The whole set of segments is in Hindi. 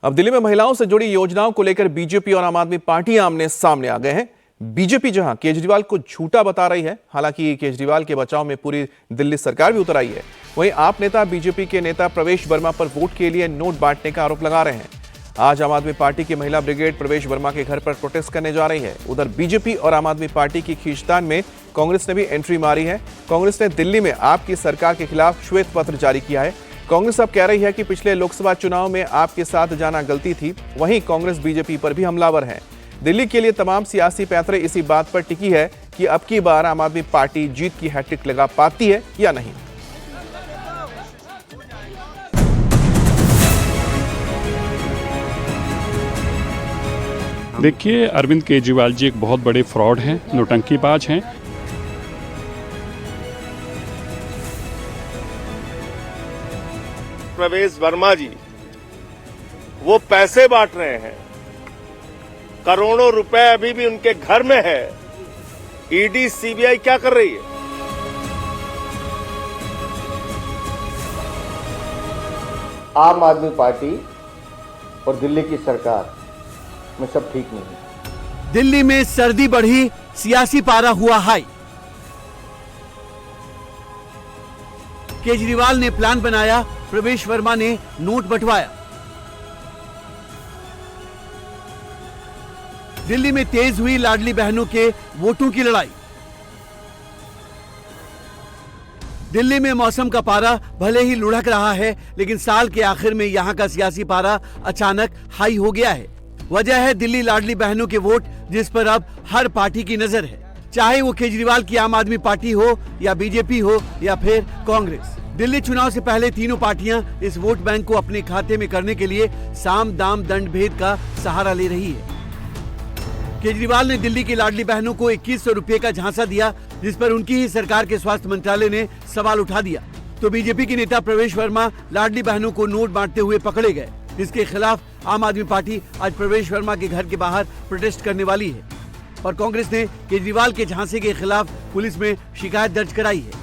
अब दिल्ली में महिलाओं से जुड़ी योजनाओं को लेकर बीजेपी और आम आदमी पार्टी आमने सामने आ गए हैं। बीजेपी जहां केजरीवाल को झूठा बता रही है, हालांकि केजरीवाल के बचाव में पूरी दिल्ली सरकार भी उतर आई है, वहीं आप नेता बीजेपी के नेता प्रवेश वर्मा पर वोट के लिए नोट बांटने का आरोप लगा रहे हैं। आज आम आदमी पार्टी की महिला ब्रिगेड प्रवेश वर्मा के घर पर प्रोटेस्ट करने जा रही है। उधर बीजेपी और आम आदमी पार्टी की खींचतान में कांग्रेस ने भी एंट्री मारी है। कांग्रेस ने दिल्ली में आपकी सरकार के खिलाफ श्वेत पत्र जारी किया है। कांग्रेस अब कह रही है कि पिछले लोकसभा चुनाव में आपके साथ जाना गलती थी। वहीं कांग्रेस बीजेपी पर भी हमलावर है। दिल्ली के लिए तमाम सियासी पैंतरे इसी बात पर टिकी है कि अब की बार आम आदमी पार्टी जीत की हैट्रिक लगा पाती है या नहीं। देखिए, अरविंद केजरीवाल जी एक बहुत बड़े फ्रॉड हैं, नौटंकीबाज हैं। प्रवेश वर्मा जी वो पैसे बांट रहे हैं, करोड़ों रुपए अभी भी उनके घर में है। ईडी सीबीआई क्या कर रही है? आम आदमी पार्टी और दिल्ली की सरकार में सब ठीक नहीं है। दिल्ली में सर्दी बढ़ी, सियासी पारा हुआ हाई। केजरीवाल ने प्लान बनाया, प्रवेश वर्मा ने नोट बंटवाया। दिल्ली में तेज हुई लाडली बहनों के वोटों की लड़ाई। दिल्ली में मौसम का पारा भले ही लुढ़क रहा है, लेकिन साल के आखिर में यहां का सियासी पारा अचानक हाई हो गया है। वजह है दिल्ली लाडली बहनों के वोट, जिस पर अब हर पार्टी की नजर है, चाहे वो केजरीवाल की आम आदमी पार्टी हो या बीजेपी हो या फिर कांग्रेस। दिल्ली चुनाव से पहले तीनों पार्टियां इस वोट बैंक को अपने खाते में करने के लिए साम दाम दंड भेद का सहारा ले रही है। केजरीवाल ने दिल्ली की लाडली बहनों को 2100 रुपए का झांसा दिया, जिस पर उनकी ही सरकार के स्वास्थ्य मंत्रालय ने सवाल उठा दिया। तो बीजेपी के नेता प्रवेश वर्मा लाडली बहनों को नोट बांटते हुए पकड़े गए। इसके खिलाफ आम आदमी पार्टी आज प्रवेश वर्मा के घर के बाहर प्रोटेस्ट करने वाली है और कांग्रेस ने केजरीवाल के झांसे के खिलाफ पुलिस में शिकायत दर्ज कराई है।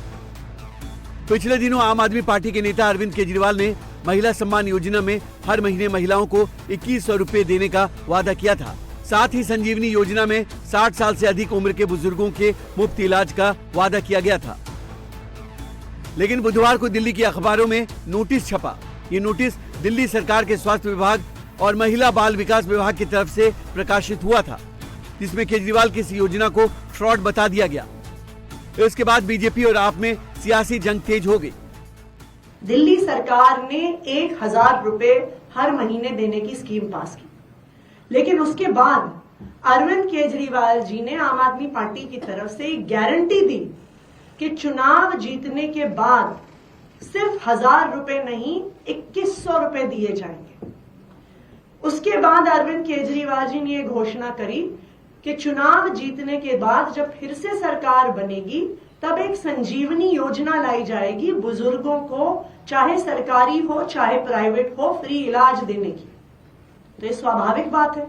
पिछले दिनों आम आदमी पार्टी के नेता अरविंद केजरीवाल ने महिला सम्मान योजना में हर महीने महिलाओं को 2100 रुपए देने का वादा किया था। साथ ही संजीवनी योजना में 60 साल से अधिक उम्र के बुजुर्गों के मुफ्त इलाज का वादा किया गया था। लेकिन बुधवार को दिल्ली के अखबारों में नोटिस छपा। ये नोटिस दिल्ली सरकार के स्वास्थ्य विभाग और महिला बाल विकास विभाग की तरफ से प्रकाशित हुआ था, जिसमें केजरीवाल की इस योजना को फ्रॉड बता दिया गया। इसके बाद बीजेपी और आप में सियासी जंग तेज हो गई। दिल्ली सरकार ने 1000 रुपए हर महीने देने की स्कीम पास की, लेकिन उसके बाद अरविंद केजरीवाल जी ने आम आदमी पार्टी की तरफ से एक गारंटी दी कि चुनाव जीतने के बाद सिर्फ 1000 रुपए नहीं 2100 रुपए दिए जाएंगे। उसके बाद अरविंद केजरीवाल जी ने यह घोषणा करी कि चुनाव जीतने के बाद जब फिर से सरकार बनेगी तब एक संजीवनी योजना लाई जाएगी, बुजुर्गों को चाहे सरकारी हो चाहे प्राइवेट हो फ्री इलाज देने की। तो ये स्वाभाविक बात है,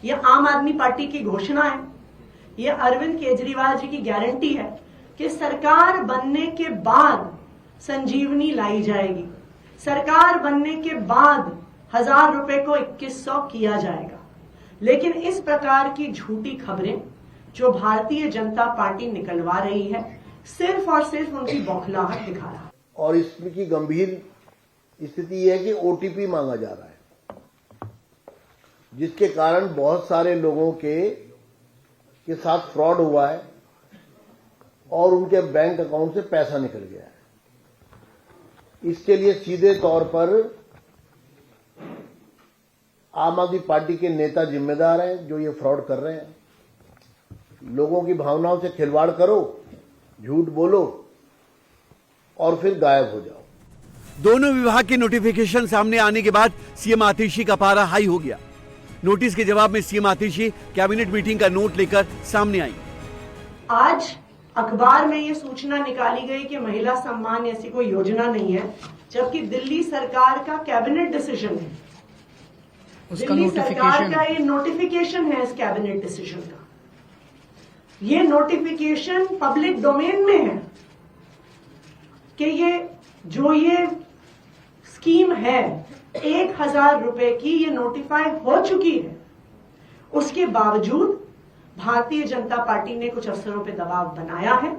ये आम आदमी पार्टी की घोषणा है, ये अरविंद केजरीवाल जी की गारंटी है कि सरकार बनने के बाद संजीवनी लाई जाएगी, सरकार बनने के बाद 1000 रुपए को 2100 किया जाएगा। लेकिन इस प्रकार की झूठी खबरें जो भारतीय जनता पार्टी निकलवा रही है, सिर्फ और सिर्फ उनकी बौखलाहट दिखा रहा है। और इसकी गंभीर स्थिति यह है कि ओटीपी मांगा जा रहा है, जिसके कारण बहुत सारे लोगों के साथ फ्रॉड हुआ है और उनके बैंक अकाउंट से पैसा निकल गया है। इसके लिए सीधे तौर पर आम आदमी पार्टी के नेता जिम्मेदार हैं, जो ये फ्रॉड कर रहे हैं। लोगों की भावनाओं से खिलवाड़ करो, झूठ बोलो और फिर गायब हो जाओ। दोनों विभाग के नोटिफिकेशन सामने आने के बाद सीएम आतिशी का पारा हाई हो गया। नोटिस के जवाब में सीएम आतिशी कैबिनेट मीटिंग का नोट लेकर सामने आई। आज अखबार में ये सूचना निकाली गई कि महिला सम्मान ऐसी कोई योजना नहीं है, जबकि दिल्ली सरकार का कैबिनेट डिसीजन है, दिल्ली सरकार का ये नोटिफिकेशन है। इस कैबिनेट डिसीजन का ये नोटिफिकेशन पब्लिक डोमेन में है कि ये स्कीम है 1000 रुपए की ये नोटिफाई हो चुकी है। उसके बावजूद भारतीय जनता पार्टी ने कुछ अफसरों पे दबाव बनाया है।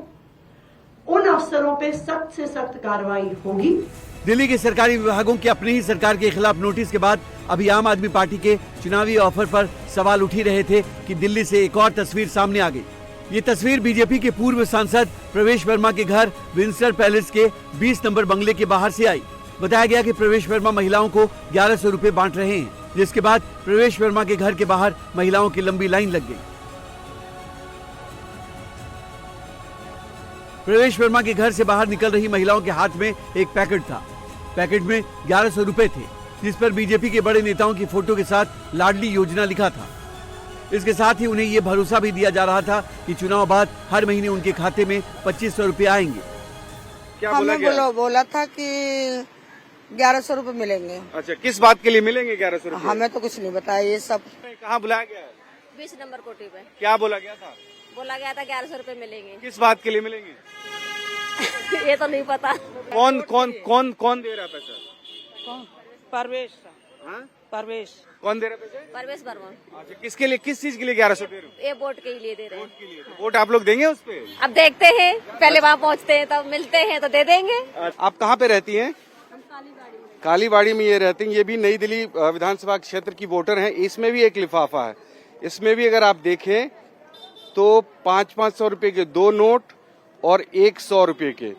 उन अफसरों पे सख्त से सख्त कार्रवाई होगी। दिल्ली के सरकारी विभागों की अपनी ही सरकार के खिलाफ नोटिस के बाद अभी आम आदमी पार्टी के चुनावी ऑफर पर सवाल उठ ही रहे थे कि दिल्ली से एक और तस्वीर सामने आ गई। ये तस्वीर बीजेपी के पूर्व सांसद प्रवेश वर्मा के घर विंडसर पैलेस के 20 नंबर बंगले के बाहर से आई। बताया गया कि प्रवेश वर्मा महिलाओं को 1100 रुपए बांट रहे हैं, जिसके बाद प्रवेश वर्मा के घर के बाहर महिलाओं की लंबी लाइन लग गई। प्रवेश वर्मा के घर से बाहर निकल रही महिलाओं के हाथ में एक पैकेट था। पैकेट में 1100 रुपए थे, जिस पर बीजेपी के बड़े नेताओं की फोटो के साथ लाडली योजना लिखा था। इसके साथ ही उन्हें यह भरोसा भी दिया जा रहा था कि चुनाव बाद हर महीने उनके खाते में 2500 रुपए आएंगे। क्या बोला गया? बोला था कि 1100 रुपए मिलेंगे। अच्छा, किस बात के लिए मिलेंगे 1100 रुपए? हमें तो कुछ नहीं बताया ये सब। कहाँ बुलाया गया? 20 नंबर कोठी पे। क्या बोला गया था? बोला गया था 1100 रुपए मिलेंगे। किस बात के लिए मिलेंगे? ये तो नहीं पता। कौन कौन कौन कौन दे रहा पैसा? परवेश। हाँ? परवेश। कौन दे रहा पैसा? परवेश वर्मा। अच्छा, किसके लिए, किस चीज के लिए 1100 दे रहे हो? ये वोट के लिए दे रहे हैं। वोट के लिए। तो वोट आप लोग देंगे उस पे? अब देखते हैं, पहले वहाँ पहुँचते हैं तब मिलते हैं तो दे देंगे। आप कहाँ पे रहती हैं? कालीबाड़ी में ये रहती हैं। ये भी नई दिल्ली विधानसभा क्षेत्र की वोटर हैं। इसमें भी एक लिफाफा है। इसमें भी अगर आप देखें तो 500 रुपए के 2 नोट और 100 रुपए के,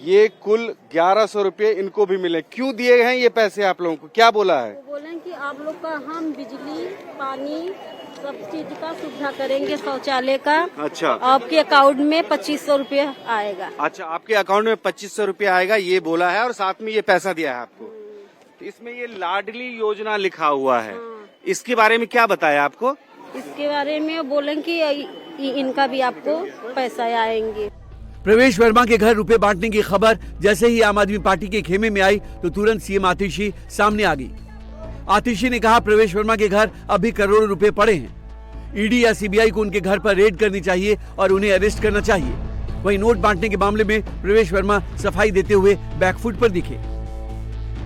ये कुल 1100 रुपए इनको भी मिले। क्यों दिए गए हैं ये पैसे आप लोगों को? क्या बोला है? वो बोले कि आप लोग का हम बिजली पानी सब चीज का सुविधा करेंगे, शौचालय का। अच्छा, आपके अकाउंट में 2500 रुपये आएगा। अच्छा, आपके अकाउंट में 2500 रुपए आएगा, ये बोला है। और साथ में ये पैसा दिया है आपको। तो इसमें ये लाडली योजना लिखा हुआ है। इसके बारे में क्या बताया आपको? इसके बारे में बोले कि इनका भी आपको पैसा आएंगे। प्रवेश वर्मा के घर रुपए बांटने की खबर जैसे ही आम आदमी पार्टी के खेमे में आई तो तुरंत सीएम आतिशी सामने आ गई। आतिशी ने कहा प्रवेश वर्मा के घर अभी करोड़ों रुपए पड़े हैं। ईडी या सीबीआई को उनके घर पर रेड करनी चाहिए और उन्हें अरेस्ट करना चाहिए। वहीं नोट बांटने के मामले में प्रवेश वर्मा सफाई देते हुए बैकफुट पर दिखे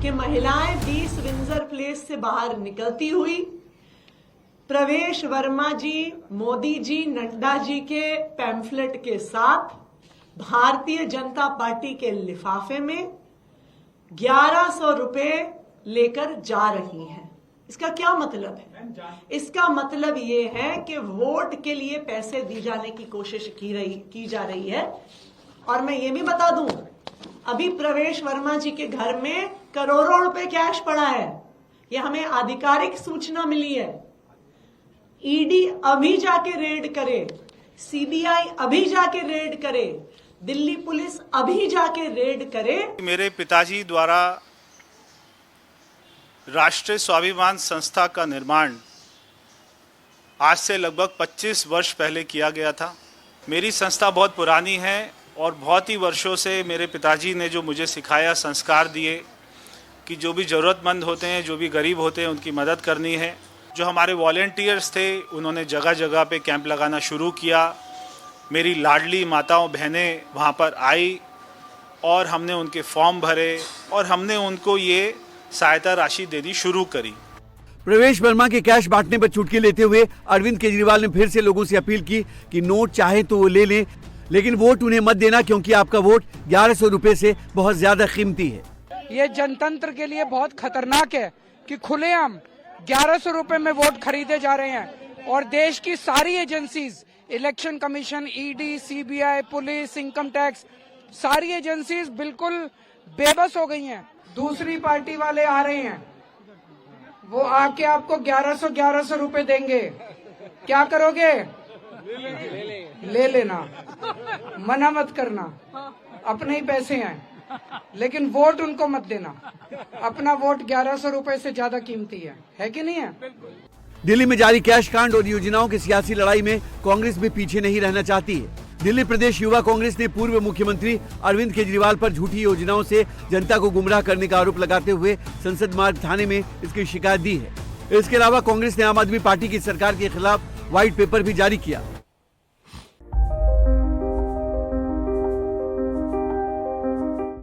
कि महिलाएं 20 विंडसर प्लेस से बाहर निकलती हुई प्रवेश वर्मा जी, मोदी जी, नड्डा जी के पैम्फलेट के साथ भारतीय जनता पार्टी के लिफाफे में 1100 रुपए लेकर जा रही हैं। इसका क्या मतलब है? इसका मतलब ये है कि वोट के लिए पैसे दी जाने की कोशिश की जा रही है। और मैं ये भी बता दूं, अभी प्रवेश वर्मा जी के घर में करोड़ों रुपए कैश पड़ा है। ये हमें आधिकारिक सूचना मिली है। ईडी अभी जाके रेड करे, सीबीआई अभी जाके रेड करे, दिल्ली पुलिस अभी जाके रेड करे। मेरे पिताजी द्वारा राष्ट्रीय स्वाभिमान संस्था का निर्माण आज से लगभग 25 वर्ष पहले किया गया था। मेरी संस्था बहुत पुरानी है और बहुत ही वर्षों से मेरे पिताजी ने जो मुझे सिखाया, संस्कार दिए कि जो भी ज़रूरतमंद होते हैं, जो भी गरीब होते हैं, उनकी मदद करनी है। जो हमारे वॉलेंटियर्स थे, उन्होंने जगह जगह पे कैंप लगाना शुरू किया। मेरी लाडली माताओं बहनें वहाँ पर आई और हमने उनके फॉर्म भरे और हमने उनको ये सहायता राशि देनी शुरू करी। प्रवेश वर्मा के कैश बांटने पर चुटकी लेते हुए अरविंद केजरीवाल ने फिर से लोगों से अपील की कि नोट चाहे तो वो ले लें, लेकिन वोट उन्हें मत देना, क्योंकि आपका वोट 1100 रुपए से बहुत ज्यादा कीमती है। ये जनतंत्र के लिए बहुत खतरनाक है कि खुलेआम 1100 रुपए में वोट खरीदे जा रहे हैं और देश की सारी agencies, election commission, ED, CBI, police, income tax, सारी एजेंसीज बिल्कुल बेबस हो गई हैं। दूसरी पार्टी वाले आ रहे हैं, वो आके आपको 1100 रुपए देंगे। क्या करोगे? ले लेना, मना मत करना, अपने ही पैसे हैं, लेकिन वोट उनको मत देना। अपना वोट 1100 रुपए से ज्यादा कीमती है कि नहीं है? दिल्ली में जारी कैश कांड और योजनाओं की सियासी लड़ाई में कांग्रेस भी पीछे नहीं रहना चाहती है। दिल्ली प्रदेश युवा कांग्रेस ने पूर्व मुख्यमंत्री अरविंद केजरीवाल पर झूठी योजनाओं से जनता को गुमराह करने का आरोप लगाते हुए संसद मार्ग थाने में इसकी शिकायत दी है। इसके अलावा कांग्रेस ने आम आदमी पार्टी की सरकार के खिलाफ व्हाइट पेपर भी जारी किया।